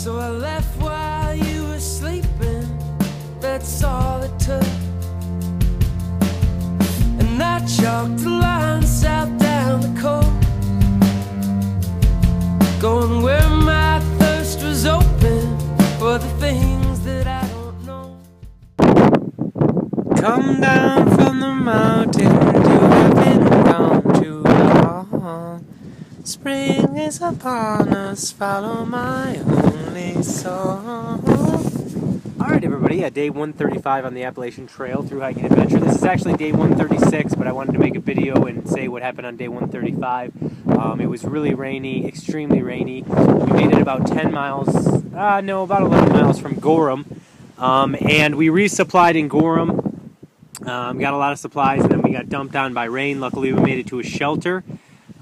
So I left while you were sleeping, that's all it took. And I chalked the line south down the coast, going where my thirst was open for the things that I don't know. Come down from the mountain, you have been gone too long. Spring is upon us, follow my only song. Alright everybody, day 135 on the Appalachian Trail through hiking adventure. This is actually day 136, but I wanted to make a video and say what happened on day 135. It was really rainy, extremely rainy. We made it about 10 miles, about 11 miles from Gorham. And we resupplied in Gorham. Got a lot of supplies, and then we got dumped on by rain. Luckily we made it to a shelter.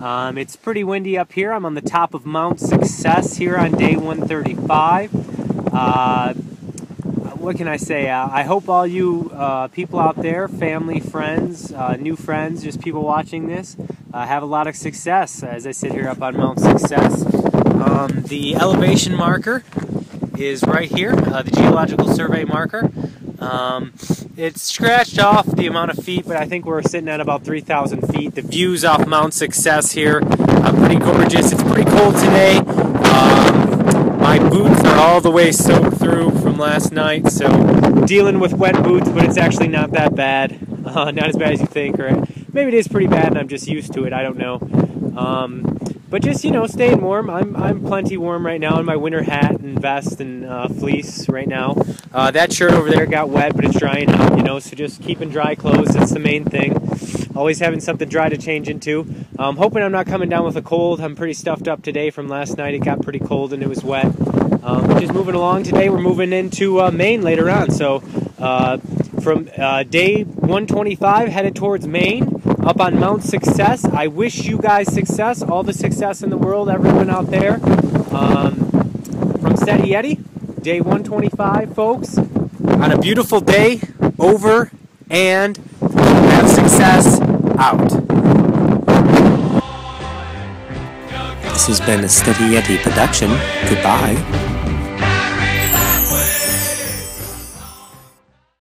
It's pretty windy up here. I'm on the top of Mount Success here on day 135. What can I say? I hope all you people out there, family, friends, new friends, just people watching this, have a lot of success as I sit here up on Mount Success. The elevation marker is right here, the Geological Survey marker. It's scratched off the amount of feet, but I think we're sitting at about 3,000 feet. The views off Mount Success here are pretty gorgeous. It's pretty cold today. My boots are all the way soaked through from last night, so dealing with wet boots, but it's actually not that bad. Not as bad as you think, or maybe it is pretty bad and I'm just used to it, I don't know. But just, staying warm. I'm plenty warm right now in my winter hat and vest and fleece right now. That shirt over there got wet, but it's drying out, so just keeping dry clothes, that's the main thing. Always having something dry to change into. Hoping I'm not coming down with a cold. I'm pretty stuffed up today from last night. It got pretty cold and it was wet. Just moving along today. We're moving into Maine later on. So from day 125 headed towards Maine. Up on Mount Success. I wish you guys success, all the success in the world, everyone out there. From Steady Eddie, day 125, folks. On a beautiful day, over and have success out. This has been a Steady Eddie production. Goodbye.